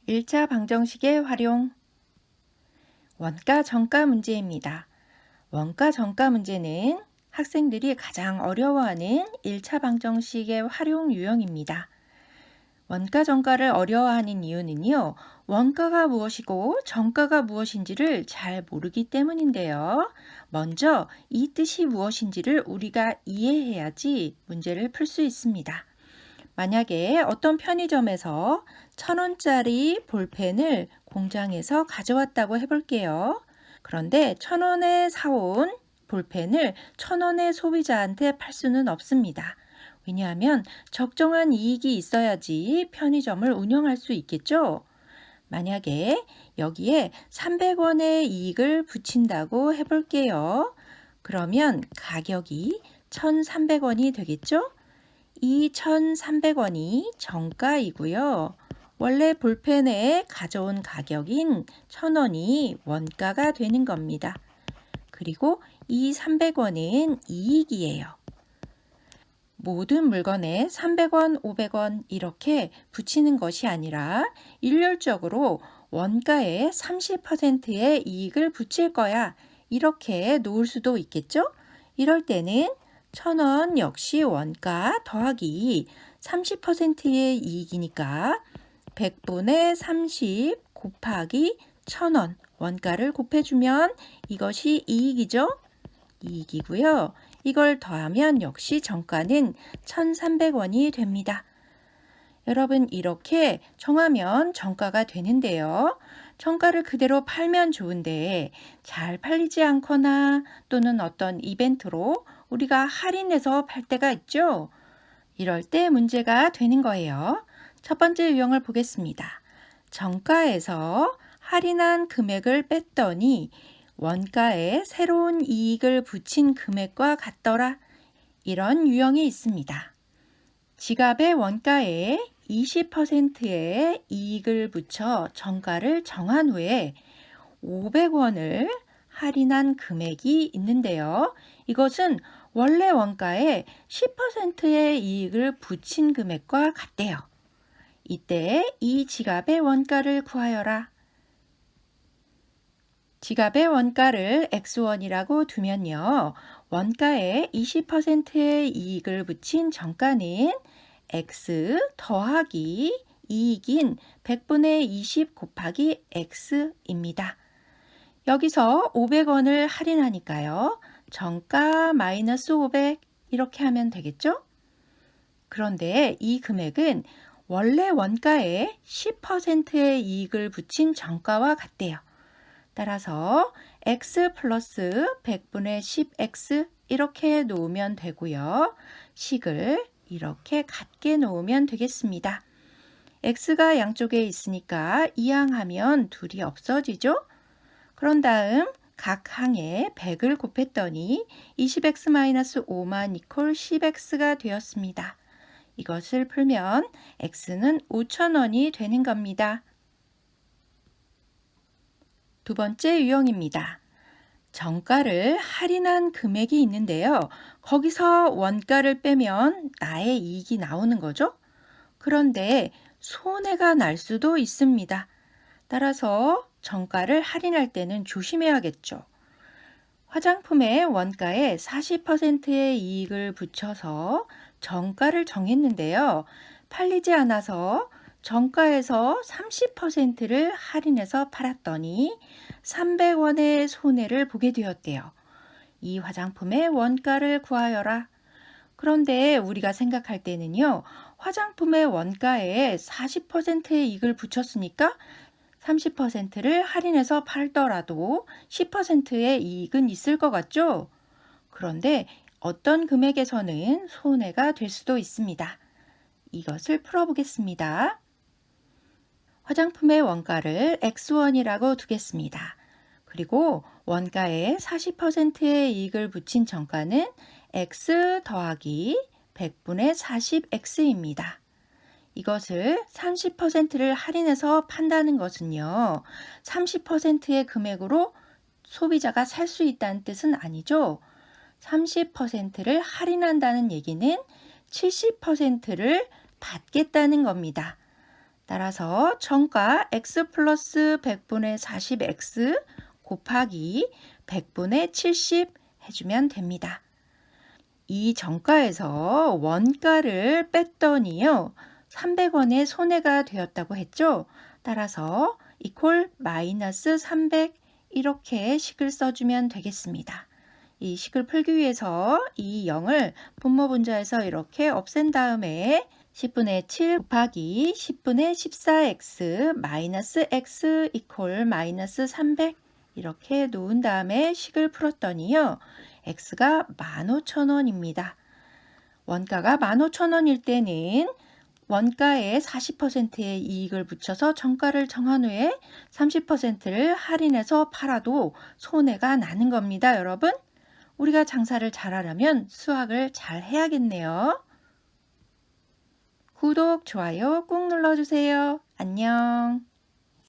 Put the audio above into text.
1차 방정식의 활용. 원가 정가 문제입니다. 원가 정가 문제는 학생들이 가장 어려워하는 1차 방정식의 활용 유형입니다. 원가 정가를 어려워하는 이유는요, 원가가 무엇이고 정가가 무엇인지를 잘 모르기 때문인데요. 먼저 이 뜻이 무엇인지를 우리가 이해해야지 문제를 풀 수 있습니다. 만약에 어떤 편의점에서 1,000원짜리 볼펜을 공장에서 가져왔다고 해볼게요. 그런데 1,000원에 사온 볼펜을 1,000원의 소비자한테 팔 수는 없습니다. 왜냐하면 적정한 이익이 있어야지 편의점을 운영할 수 있겠죠? 만약에 여기에 300원의 이익을 붙인다고 해볼게요. 그러면 가격이 1,300원이 되겠죠? 이 1,300원이 정가이고요. 원래 볼펜에 가져온 가격인 1,000원이 원가가 되는 겁니다. 그리고 이 300원은 이익이에요. 모든 물건에 300원, 500원 이렇게 붙이는 것이 아니라 일률적으로 원가에 30%의 이익을 붙일 거야. 이렇게 놓을 수도 있겠죠? 이럴 때는 1,000원 역시 원가 더하기 30%의 이익이니까 100분의 30 곱하기 1,000원 원가를 곱해주면 이것이 이익이죠? 이익이고요. 이걸 더하면 역시 정가는 1,300원이 됩니다. 여러분 이렇게 정하면 정가가 되는데요. 정가를 그대로 팔면 좋은데 잘 팔리지 않거나 또는 어떤 이벤트로 우리가 할인해서 팔 때가 있죠. 이럴 때 문제가 되는 거예요. 첫 번째 유형을 보겠습니다. 정가에서 할인한 금액을 뺐더니 원가에 새로운 이익을 붙인 금액과 같더라. 이런 유형이 있습니다. 지갑의 원가에 20%의 이익을 붙여 정가를 정한 후에 500원을 할인한 금액이 있는데요. 이것은 원래 원가에 10%의 이익을 붙인 금액과 같대요. 이때 이 지갑의 원가를 구하여라. 지갑의 원가를 x1이라고 두면요. 원가에 20%의 이익을 붙인 정가는 x 더하기 이익인 100분의 20 곱하기 x입니다. 여기서 500원을 할인하니까요. 정가 마이너스 500 이렇게 하면 되겠죠? 그런데 이 금액은 원래 원가에 10%의 이익을 붙인 정가와 같대요. 따라서 x 플러스 100분의 10x 이렇게 놓으면 되고요. 식을 이렇게 같게 놓으면 되겠습니다. x가 양쪽에 있으니까 이항하면 둘이 없어지죠? 그런 다음 각 항에 100을 곱했더니 20x-5만 이퀄 10x가 되었습니다. 이것을 풀면 x는 5,000원이 되는 겁니다. 두 번째 유형입니다. 정가를 할인한 금액이 있는데요. 거기서 원가를 빼면 나의 이익이 나오는 거죠. 그런데 손해가 날 수도 있습니다. 따라서 정가를 할인할 때는 조심해야겠죠. 화장품의 원가에 40%의 이익을 붙여서 정가를 정했는데요. 팔리지 않아서 정가에서 30%를 할인해서 팔았더니 300원의 손해를 보게 되었대요. 이 화장품의 원가를 구하여라. 그런데 우리가 생각할 때는요. 화장품의 원가에 40%의 이익을 붙였으니까 30%를 할인해서 팔더라도 10%의 이익은 있을 것 같죠? 그런데 어떤 금액에서는 손해가 될 수도 있습니다. 이것을 풀어보겠습니다. 화장품의 원가를 x1이라고 두겠습니다. 그리고 원가에 40%의 이익을 붙인 정가는 x 더하기 100분의 40x입니다. 이것을 30%를 할인해서 판다는 것은요. 30%의 금액으로 소비자가 살 수 있다는 뜻은 아니죠. 30%를 할인한다는 얘기는 70%를 받겠다는 겁니다. 따라서 정가 x 플러스 100분의 40x 곱하기 100분의 70 해주면 됩니다. 이 정가에서 원가를 뺐더니요. 300원의 손해가 되었다고 했죠. 따라서 이퀄 마이너스 300 이렇게 식을 써주면 되겠습니다. 이 식을 풀기 위해서 이 0을 분모 분자에서 이렇게 없앤 다음에 10분의 7 곱하기 10분의 14x 마이너스 x 이퀄 마이너스 300 이렇게 놓은 다음에 식을 풀었더니요. x가 15,000원입니다. 원가가 15,000원일 때는 원가에 40%의 이익을 붙여서 정가를 정한 후에 30%를 할인해서 팔아도 손해가 나는 겁니다, 여러분. 우리가 장사를 잘하려면 수학을 잘 해야겠네요. 구독, 좋아요 꾹 눌러주세요. 안녕.